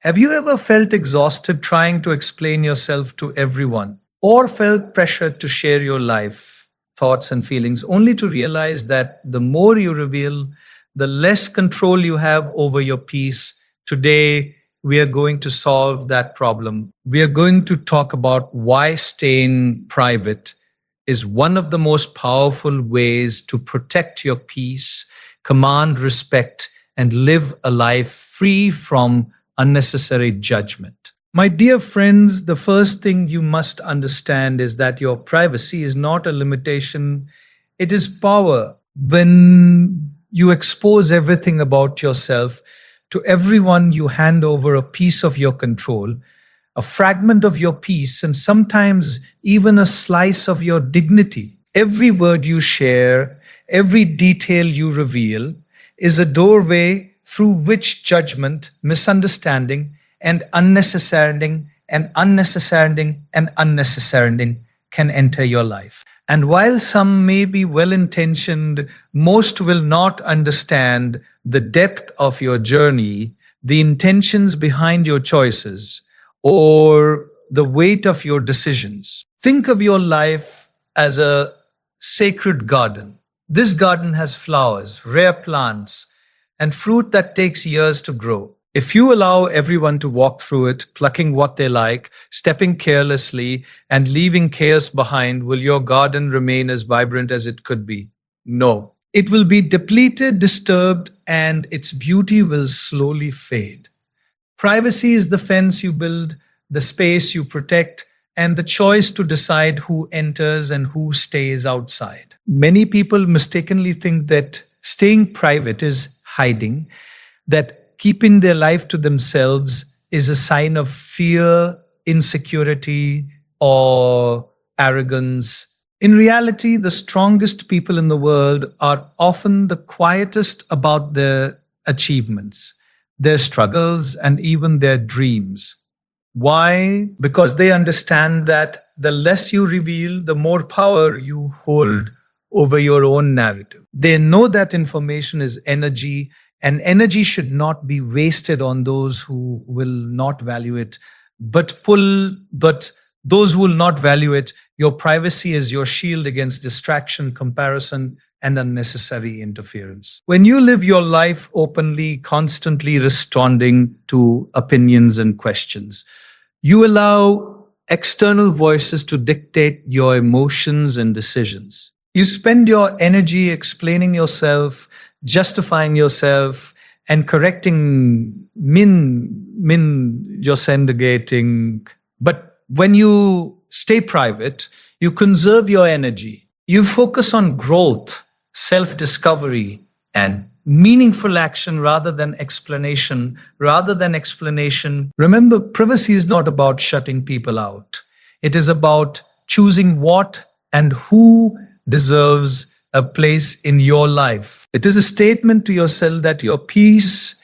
Have you ever felt exhausted trying to explain yourself to everyone, or felt pressured to share your life, thoughts, and feelings, only to realize that the more you reveal, the less control you have over your peace? Today, we are going to solve that problem. We are going to talk about why staying private is one of the most powerful ways to protect your peace, command respect, and live a life free from unnecessary judgment. My dear friends, the first thing you must understand is that your privacy is not a limitation, it is power. When you expose everything about yourself to everyone, you hand over a piece of your control, a fragment of your peace, and sometimes even a slice of your dignity. Every word you share, every detail you reveal, is a doorway through which judgment, misunderstanding, and unnecessary can enter your life. And while some may be well intentioned, most will not understand the depth of your journey, the intentions behind your choices, or the weight of your decisions. Think of your life as a sacred garden. This garden has flowers, rare plants, and fruit that takes years to grow. If you allow everyone to walk through it, plucking what they like, stepping carelessly, and leaving chaos behind, will your garden remain as vibrant as it could be? No. It will be depleted, disturbed, and its beauty will slowly fade. Privacy is the fence you build, the space you protect, and the choice to decide who enters and who stays outside. Many people mistakenly think that staying private is hiding, that keeping their life to themselves is a sign of fear, insecurity, or arrogance. In reality, the strongest people in the world are often the quietest about their achievements, their struggles, and even their dreams. Why? Because they understand that the less you reveal, the more power you hold over your own narrative. They know that information is energy, and energy should not be wasted on those who will not value it, but those who will not value it. Your privacy is your shield against distraction, comparison, and unnecessary interference. When you live your life openly, constantly responding to opinions and questions, you allow external voices to dictate your emotions and decisions. You spend your energy explaining yourself, justifying yourself, and correcting you're syndicating. But when you stay private, you conserve your energy. You focus on growth, self-discovery, and meaningful action rather than explanation. Remember, privacy is not about shutting people out. It is about choosing what and who deserves a place in your life. It is a statement to yourself that your peace,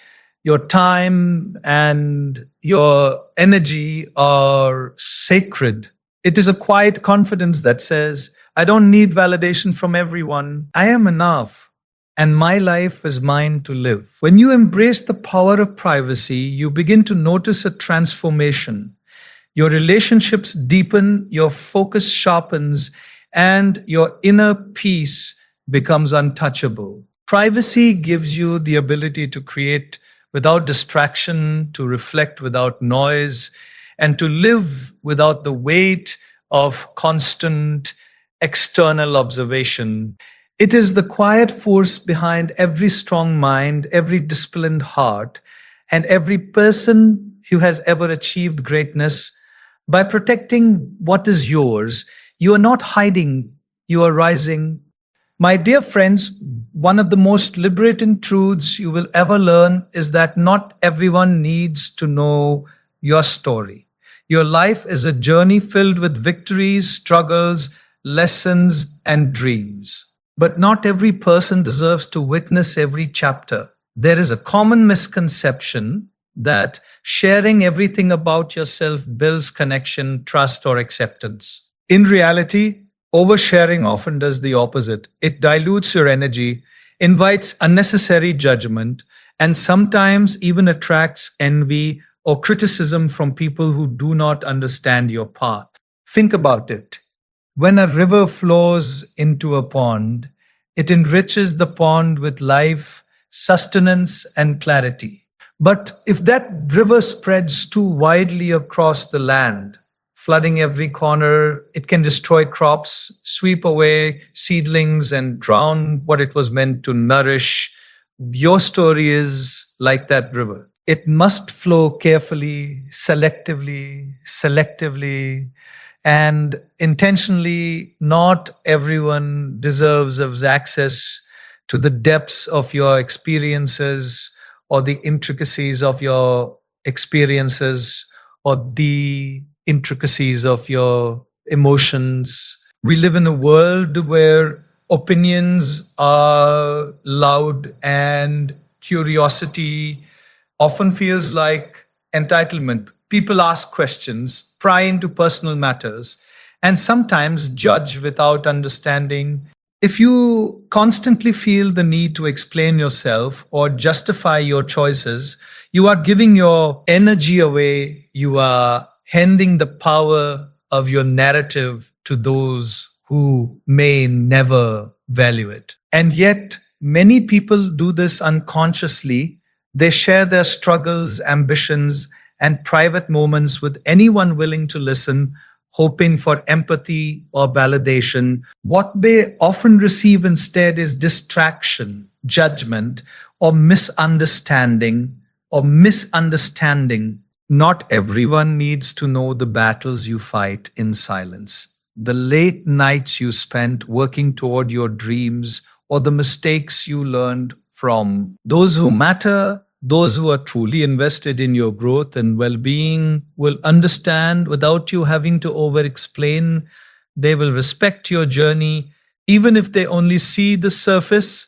your time, and your energy are sacred. It is a quiet confidence that says, I don't need validation from everyone. I am enough, and my life is mine to live. When you embrace the power of privacy, you begin to notice a transformation. Your relationships deepen, your focus sharpens, and your inner peace becomes untouchable. Privacy gives you the ability to create without distraction, to reflect without noise, and to live without the weight of constant external observation. It is the quiet force behind every strong mind, every disciplined heart, and every person who has ever achieved greatness. By protecting what is yours, you are not hiding, you are rising. My dear friends, one of the most liberating truths you will ever learn is that not everyone needs to know your story. Your life is a journey filled with victories, struggles, lessons, and dreams. But not every person deserves to witness every chapter. There is a common misconception that sharing everything about yourself builds connection, trust, or acceptance. In reality, oversharing often does the opposite. It dilutes your energy, invites unnecessary judgment, and sometimes even attracts envy or criticism from people who do not understand your path. Think about it. When a river flows into a pond, it enriches the pond with life, sustenance, and clarity. But if that river spreads too widely across the land, flooding every corner, it can destroy crops, sweep away seedlings, and drown what it was meant to nourish. Your story is like that river. It must flow carefully, selectively, and intentionally. Not everyone deserves of access to the depths of your experiences or the intricacies of your experiences or the intricacies of your emotions. We live in a world where opinions are loud and curiosity often feels like entitlement. People ask questions, pry into personal matters, and sometimes judge without understanding. If you constantly feel the need to explain yourself or justify your choices, you are giving your energy away. You are handing the power of your narrative to those who may never value it. And yet, many people do this unconsciously. They share their struggles, ambitions, and private moments with anyone willing to listen, hoping for empathy or validation. What they often receive instead is distraction, judgment, or misunderstanding. Not everyone needs to know the battles you fight in silence, the late nights you spent working toward your dreams, or the mistakes you learned from. Those who matter, those who are truly invested in your growth and well being, will understand without you having to over explain. They will respect your journey, even if they only see the surface.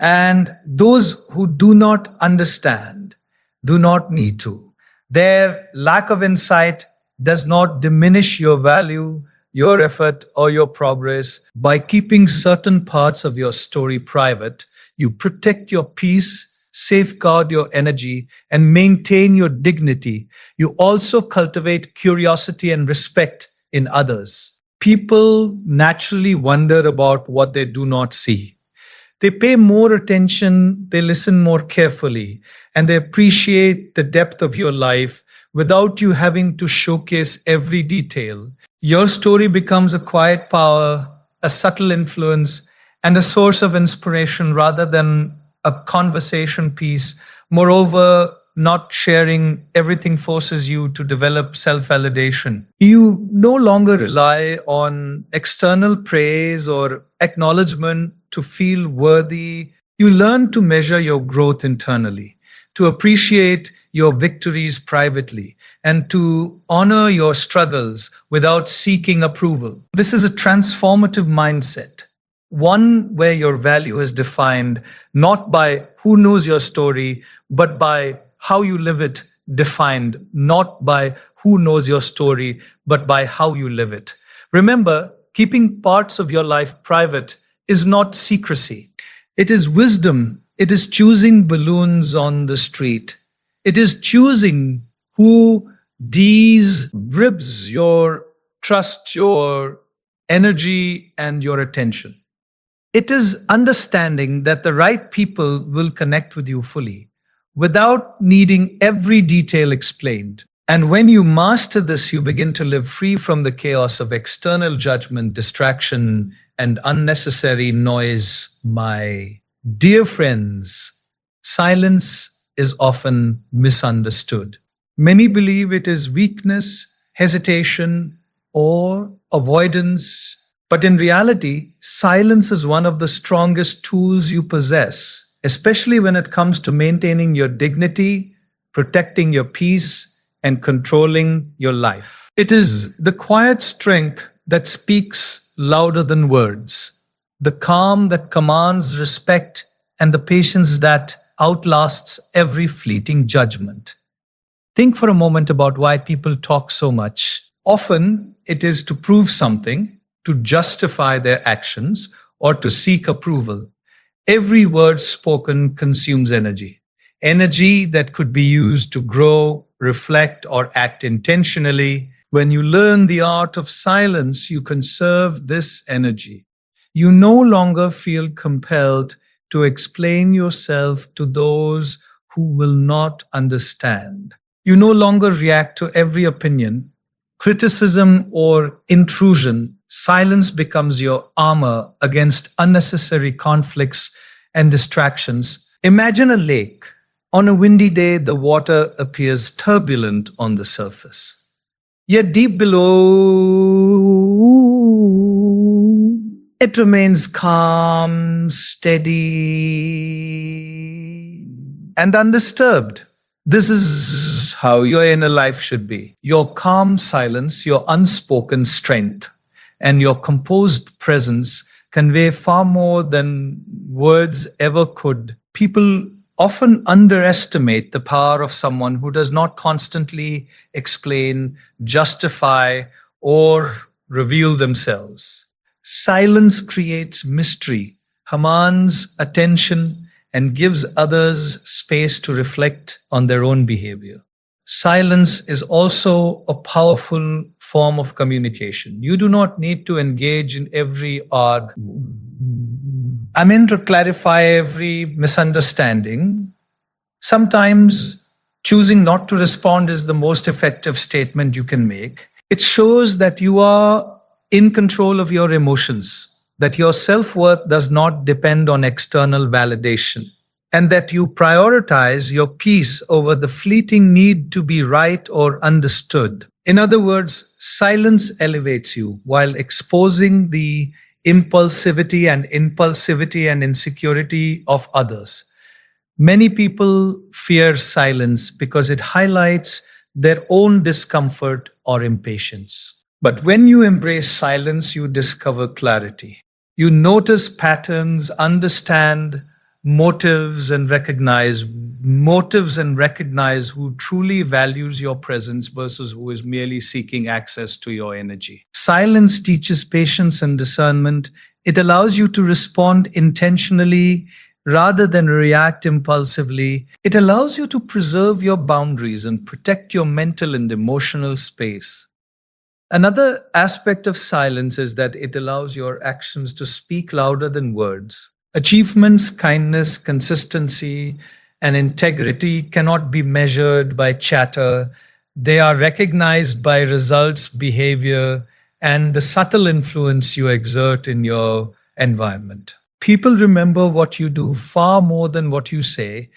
And those who do not understand do not need to. Their lack of insight does not diminish your value, your effort, or your progress. By keeping certain parts of your story private, you protect your peace, safeguard your energy, and maintain your dignity. You also cultivate curiosity and respect in others. People naturally wonder about what they do not see. They pay more attention, they listen more carefully, and they appreciate the depth of your life without you having to showcase every detail. Your story becomes a quiet power, a subtle influence, and a source of inspiration rather than a conversation piece. Moreover, not sharing everything forces you to develop self validation. You no longer rely on external praise or acknowledgement to feel worthy. You learn to measure your growth internally, to appreciate your victories privately, and to honor your struggles without seeking approval. This is a transformative mindset, one where your value is defined not by who knows your story, but by how you live it, defined not by who knows your story, but by how you live it. Remember, keeping parts of your life private is not secrecy. It is wisdom. It is choosing balloons on the street. It is choosing who ribs your trust, your energy, and your attention. It is understanding that the right people will connect with you fully without needing every detail explained. And when you master this, you begin to live free from the chaos of external judgment, distraction, and unnecessary noise. My dear friends, silence is often misunderstood. Many believe it is weakness, hesitation, or avoidance. But in reality, silence is one of the strongest tools you possess, especially when it comes to maintaining your dignity, protecting your peace, and controlling your life. It is the quiet strength that speaks louder than words, the calm that commands respect, and the patience that outlasts every fleeting judgment. Think for a moment about why people talk so much. Often it is to prove something, to justify their actions, or to seek approval. Every word spoken consumes energy, energy that could be used to grow, reflect, or act intentionally. When you learn the art of silence, you conserve this energy. You no longer feel compelled to explain yourself to those who will not understand. You no longer react to every opinion, criticism, or intrusion. Silence becomes your armor against unnecessary conflicts and distractions. Imagine a lake. On a windy day, the water appears turbulent on the surface. Yet deep below, it remains calm, steady, and undisturbed. This is how your inner life should be. Your calm silence, your unspoken strength, and your composed presence convey far more than words ever could. People often underestimate the power of someone who does not constantly explain, justify, or reveal themselves. Silence creates mystery, commands attention, and gives others space to reflect on their own behavior. Silence is also a powerful form of communication. You do not need to engage in every to clarify every misunderstanding. Sometimes choosing not to respond is the most effective statement you can make. It shows that you are in control of your emotions, that your self-worth does not depend on external validation, and that you prioritize your peace over the fleeting need to be right or understood. In other words, silence elevates you while exposing the impulsivity and insecurity of others. Many people fear silence because it highlights their own discomfort or impatience. But when you embrace silence, you discover clarity. You notice patterns, understand motives and recognize who truly values your presence versus who is merely seeking access to your energy. Silence teaches patience and discernment. It allows you to respond intentionally rather than react impulsively. It allows you to preserve your boundaries and protect your mental and emotional space. Another aspect of silence is that it allows your actions to speak louder than words. Achievements, kindness, consistency, and integrity cannot be measured by chatter. They are recognized by results, behavior, and the subtle influence you exert in your environment. People remember what you do far more than what you say.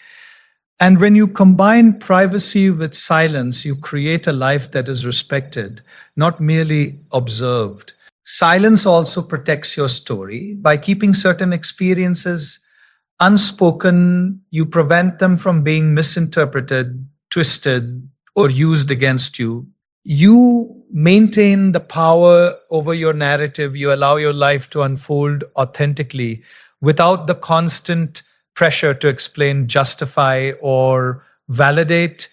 And when you combine privacy with silence, you create a life that is respected, not merely observed. Silence also protects your story. By keeping certain experiences unspoken, you prevent them from being misinterpreted, twisted, or used against you. You maintain the power over your narrative. You allow your life to unfold authentically without the constant pressure to explain, justify, or validate.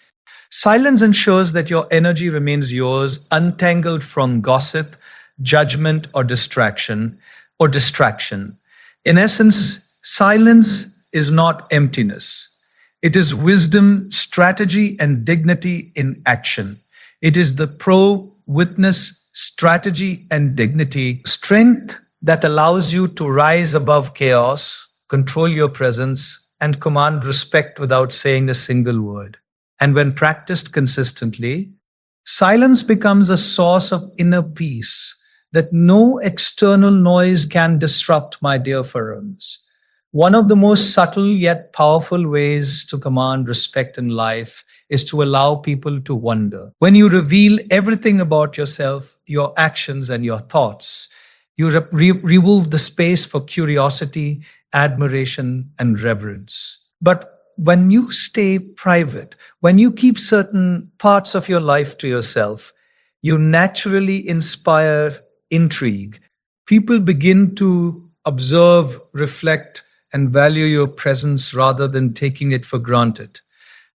Silence ensures that your energy remains yours, untangled from gossip, judgment, or distraction. In essence, silence is not emptiness. It is wisdom, strategy, and dignity in action. It is the witness, strategy, and dignity, strength that allows you to rise above chaos, control your presence, and command respect without saying a single word. And when practiced consistently, silence becomes a source of inner peace that no external noise can disrupt, my dear friends. One of the most subtle yet powerful ways to command respect in life is to allow people to wonder. When you reveal everything about yourself, your actions, and your thoughts, you remove the space for curiosity, admiration, and reverence. But when you stay private, when you keep certain parts of your life to yourself, you naturally inspire intrigue. People begin to observe, reflect, and value your presence rather than taking it for granted.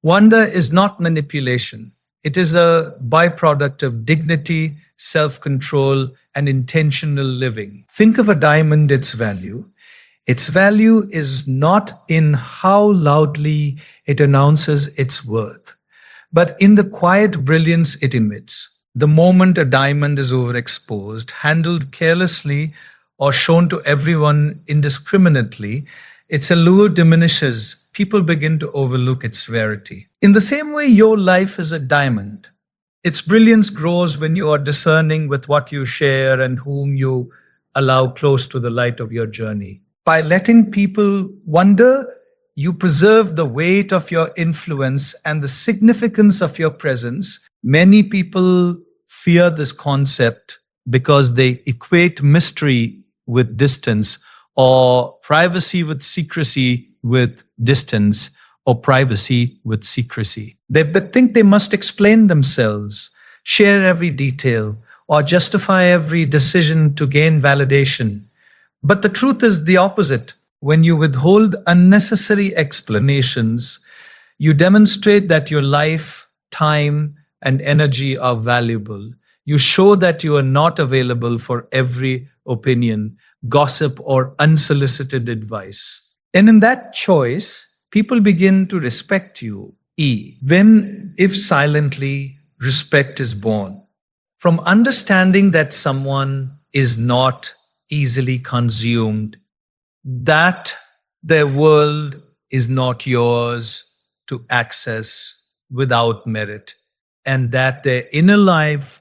Wonder is not manipulation. It is a byproduct of dignity, self-control, and intentional living. Think of a diamond, its value. Its value is not in how loudly it announces its worth, but in the quiet brilliance it emits. The moment a diamond is overexposed, handled carelessly, or shown to everyone indiscriminately, its allure diminishes. People begin to overlook its rarity. In the same way, your life is a diamond. Its brilliance grows when you are discerning with what you share and whom you allow close to the light of your journey. By letting people wonder, you preserve the weight of your influence and the significance of your presence. Many people fear this concept because they equate mystery with distance, or privacy with secrecy with distance, or privacy with secrecy. They think they must explain themselves, share every detail, or justify every decision to gain validation. But the truth is the opposite. When you withhold unnecessary explanations, you demonstrate that your life, time, and energy are valuable. You show that you are not available for every opinion, gossip, or unsolicited advice. And in that choice, people begin to respect you. When, if silently, respect is born from understanding that someone is not easily consumed, that their world is not yours to access without merit, and that their inner life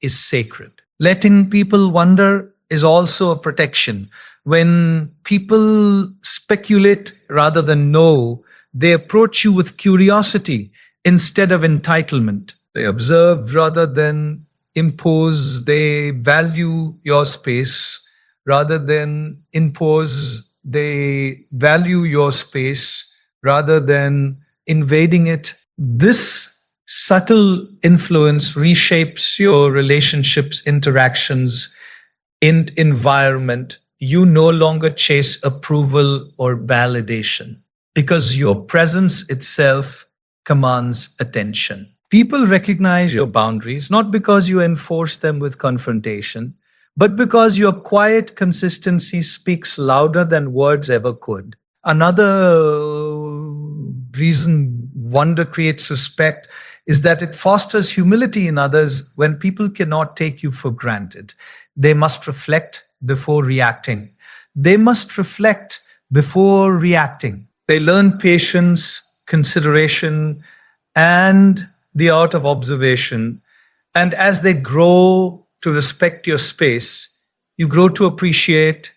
is sacred. Letting people wonder is also a protection. When people speculate rather than know, they approach you with curiosity instead of entitlement. They observe rather than impose. They value your space rather than impose. They value your space rather than invading it. This subtle influence reshapes your relationships, interactions, and environment. You no longer chase approval or validation because your presence itself commands attention. People recognize your boundaries not because you enforce them with confrontation, but because your quiet consistency speaks louder than words ever could. Another reason wonder creates respect is that it fosters humility in others. When people cannot take you for granted, they must reflect before reacting. They must reflect before reacting. They learn patience, consideration, and the art of observation. And as they grow to respect your space, you grow to appreciate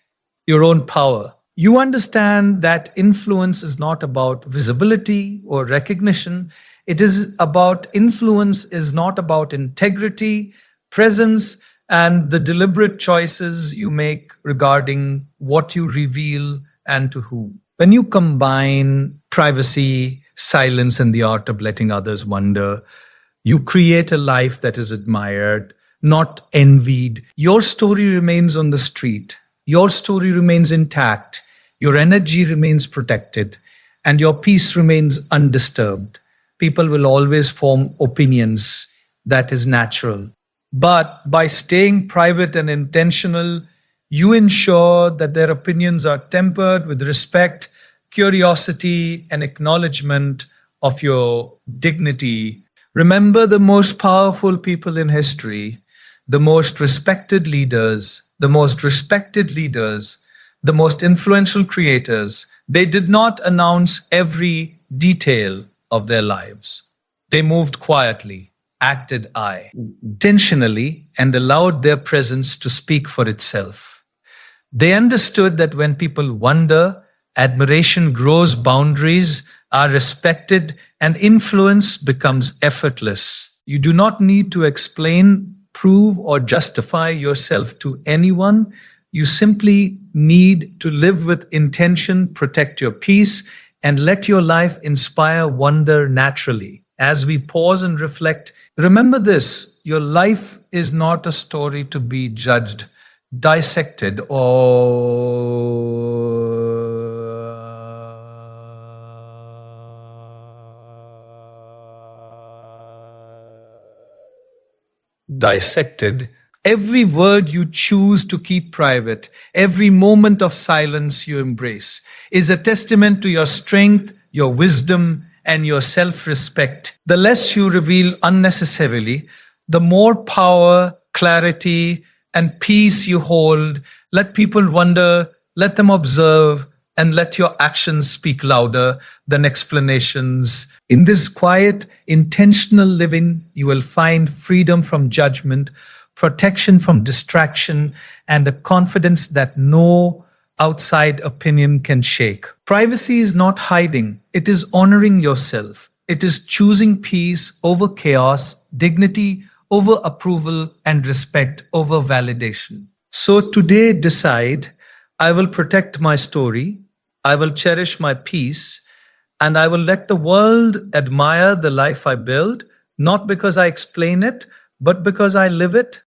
your own power. You understand that influence is not about visibility or recognition. It is about influence, is not about integrity, presence, and the deliberate choices you make regarding what you reveal and to whom. When you combine privacy, silence, and the art of letting others wonder, you create a life that is admired, not envied. Your story remains on the street. Your story remains intact. Your energy remains protected, and your peace remains undisturbed. People will always form opinions. That is natural. But by staying private and intentional, you ensure that their opinions are tempered with respect, curiosity, and acknowledgement of your dignity. Remember, the most powerful people in history, the most respected leaders, the most influential creators, they did not announce every detail of their lives. They moved quietly, acted intentionally, and allowed their presence to speak for itself. They understood that when people wonder, admiration grows, boundaries are respected, and influence becomes effortless. You do not need to explain, prove, or justify yourself to anyone. You simply need to live with intention, protect your peace, and let your life inspire wonder naturally. As we pause and reflect, remember this: your life is not a story to be judged, dissected, or dissected. Every word you choose to keep private, every moment of silence you embrace, is a testament to your strength, your wisdom, and your self respect. The less you reveal unnecessarily, the more power, clarity, and peace you hold. Let people wonder, let them observe, and let your actions speak louder than explanations. In this quiet, intentional living, you will find freedom from judgment, protection from distraction, and a confidence that no outside opinion can shake. Privacy is not hiding, it is honoring yourself. It is choosing peace over chaos, dignity over approval, and respect over validation. So today, decide I will protect my story, I will cherish my peace, and I will let the world admire the life I build, not because I explain it, but because I live it.